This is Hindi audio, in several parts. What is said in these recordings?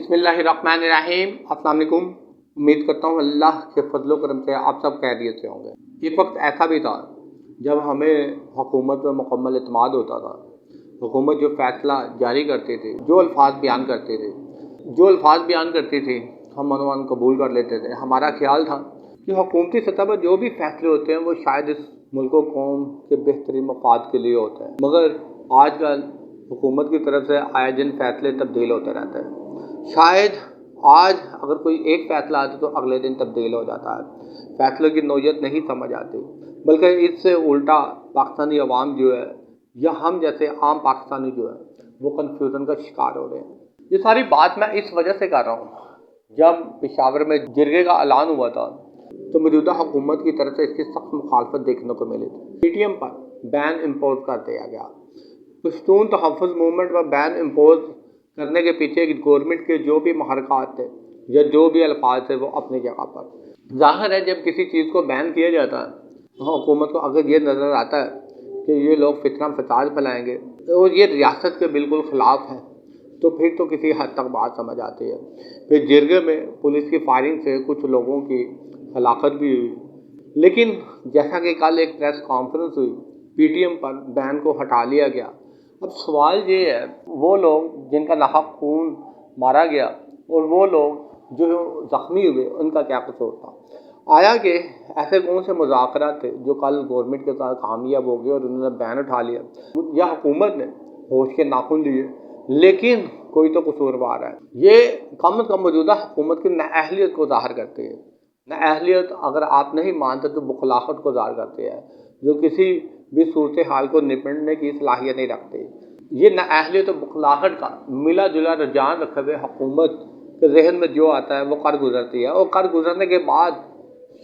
बिस्मिल्लाहिर्रहमानिर्रहीम। अस्सलाम वालेकुम। उम्मीद करता हूँ अल्लाह के फजलो करम से आप सब खैरियत से होंगे। एक वक्त ऐसा भी था जब हमें हुकूमत पर मुकम्मल एतमाद होता था। हुकूमत जो फ़ैसला जारी करती थी, जो अल्फाज बयान करती थी हम मनोमान कबूल कर लेते थे। हमारा ख्याल था कि हुकूमती सतह पर जो भी फ़ैसले होते हैं वो शायद इस मुल्क व कौम के बेहतरीन मफाद के लिए होते हैं, मगर आजकल हुकूमत की तरफ से आए दिन फ़ैसले तब्दील होते रहते हैं। शायद आज अगर कोई एक फ़ैसला आता तो अगले दिन तब्दील हो जाता है। फ़ैसलों की नौयत नहीं समझ आती, बल्कि इससे उल्टा पाकिस्तानी अवाम जो है या हम जैसे आम पाकिस्तानी जो है वो कन्फ्यूज़न का शिकार हो रहे हैं। ये सारी बात मैं इस वजह से कर रहा हूँ, जब पेशावर में जिरगे का ऐलान हुआ था तो मौजूदा हुकूमत की तरफ से इसकी सख्त मुखालफत देखने को मिली थी। PTM पर बैन इम्पोज कर दिया गया। पश्तून तहफ़्फ़ुज़ मूवमेंट पर बैन इम्पोज करने के पीछे गवर्नमेंट के जो भी महरक़ात थे या जो भी अल्फाज थे वो अपनी जगह पर। ज़ाहिर है जब किसी चीज़ को बैन किया जाता है तो हुकूमत को अगर ये नज़र आता है कि ये लोग फितना फसाद फैलाएंगे और ये रियासत के बिल्कुल ख़िलाफ़ है तो फिर तो किसी हद तक बात समझ आती है। फिर जिरगे में पुलिस की फायरिंग से कुछ लोगों की हलाकत भी हुई, लेकिन जैसा कि कल एक प्रेस कॉन्फ्रेंस हुई, PTM पर बैन को हटा लिया गया। अब सवाल ये है, वो लोग जिनका नाहक खून मारा गया और वो लोग जो ज़ख्मी हुए उनका क्या कसूर था? आया कि ऐसे कौन से मुज़ाकरात थे जो कल गवर्नमेंट के साथ कामयाब हो गए और उन्होंने बैन उठा लिया, या हुकूमत ने होश के नाखून लिए, लेकिन कोई तो कसूरवार है। ये कम अज़ कम मौजूदा हुकूमत की नाअहलियत को ज़ाहिर करती है। नाअहलियत अगर आप नहीं मानते तो बुखलाहट को ज़ाहिर करती है, जो किसी भी सूरत हाल को निपटने की सलाहियत नहीं रखती। ये नाअहलियत और बुखलाहट का मिला जुला रुझान रखे हुए हुकूमत के जहन में जो आता है वो कर गुजरती है, और कर गुजरने के बाद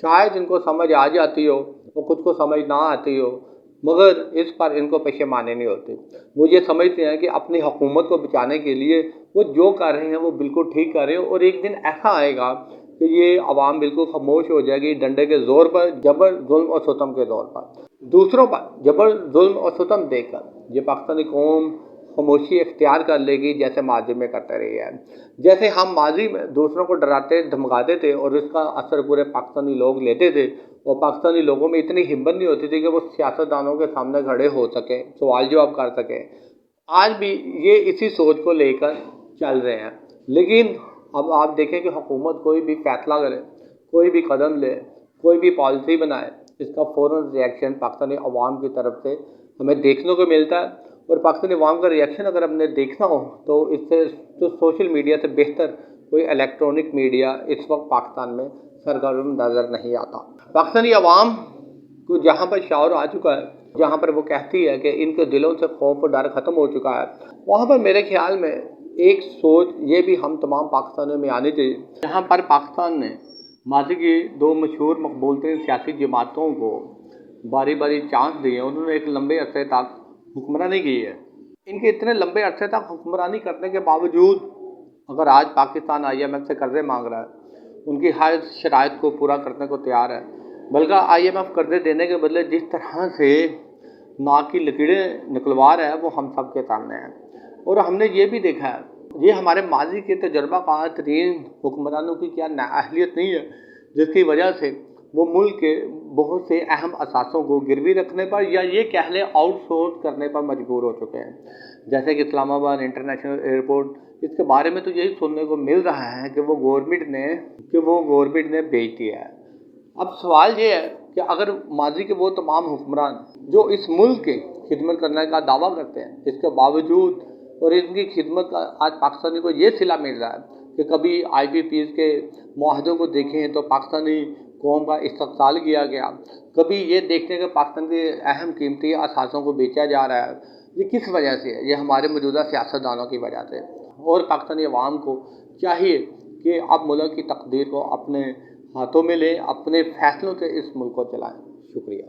शायद इनको समझ आ जाती हो और कुछ को समझ ना आती हो, मगर इस पर इनको पशेमानी नहीं होती। वो ये समझते हैं कि अपनी हुकूमत को बचाने के लिए वो जो कर रहे हैं वो बिल्कुल ठीक कर रहे हैं, और एक दिन ऐसा आएगा कि ये अवाम बिल्कुल खामोश हो जाएगी डंडे के ज़ोर पर, जबर जुल्म और सितम के ज़ोर पर। दूसरों पर जबर जुल्म और सितम देकर ये पाकिस्तानी कौम खामोशी इख्तियार कर लेगी, जैसे माजी में करते रही है। जैसे हम माजी में दूसरों को डराते धमकाते थे और इसका असर पूरे पाकिस्तानी लोग लेते थे, और पाकिस्तानी लोगों में इतनी हिम्मत नहीं होती थी कि वो सियासतदानों के सामने खड़े हो सके, सवाल जवाब कर सके। आज भी ये इसी सोच को लेकर चल रहे हैं, लेकिन अब आप देखें कि हुकूमत कोई भी फैसला करे, कोई भी कदम ले, कोई भी पॉलिसी बनाए, इसका फ़ौरन रिएक्शन पाकिस्तानी अवाम की तरफ से हमें देखने को मिलता है। और पाकिस्तानी अवाम का रिएक्शन अगर हमने देखना हो तो इससे तो सोशल मीडिया से बेहतर कोई इलेक्ट्रॉनिक मीडिया इस वक्त पाकिस्तान में सरगर्म नज़र नहीं आता। पाकिस्तानी अवाम को जहाँ पर शऊर आ चुका है, जहाँ पर वो कहती है कि इनके दिलों से खौफ और डर ख़त्म हो चुका है, वहाँ पर मेरे ख्याल में एक सोच ये भी हम तमाम पाकिस्तानियों में आनी चाहिए, जहाँ पर पाकिस्तान ने माजी की दो मशहूर मकबूल तरीन सियासी जमातों को बारी बारी चांस दिए, उन्होंने एक लंबे अरसे तक हुक्मरानी की है। इनके इतने लंबे अरसे तक हुक्मरानी करने के बावजूद अगर आज पाकिस्तान IMF से कर्ज़े मांग रहा है, उनकी हर शराइत को पूरा करने को तैयार है, बल्कि IMF कर्ज़े देने के बदले जिस तरह से नाक की लकीरें निकलवा रहा है वो हम सब के सामने है। और हमने ये भी देखा है, ये हमारे माजी के तजर्बाकार तरीन हुक्मरानों की क्या नाअहलियत नहीं है, जिसकी वजह से वो मुल्क के बहुत से अहम असासों को गिरवी रखने पर या ये कह लें आउटसोर्स करने पर मजबूर हो चुके हैं। जैसे कि इस्लामाबाद इंटरनेशनल एयरपोर्ट, इसके बारे में तो यही सुनने को मिल रहा है कि वो गवर्नमेंट ने बेच दिया है। अब सवाल ये है कि अगर माजी के वो तमाम हुक्मरान जो इस मुल्क की खिदमत करने का दावा करते हैं, इसके बावजूद और इनकी खिदमत का आज पाकिस्तानी को ये सिला मिल रहा है कि कभी IPPs के मुआहदों को देखें तो पाकिस्तानी कौम का इस्तेहसाल किया गया, कभी ये देखते हैं कि पाकिस्तान के अहम कीमती असासों को बेचा जा रहा है। ये किस वजह से है? ये हमारे मौजूदा सियासतदानों की वजह से। और पाकिस्तानी अवाम को चाहिए कि अब मुल्क की तकदीर को अपने हाथों में लें, अपने फैसलों से इस मुल्क को चलाएं। शुक्रिया।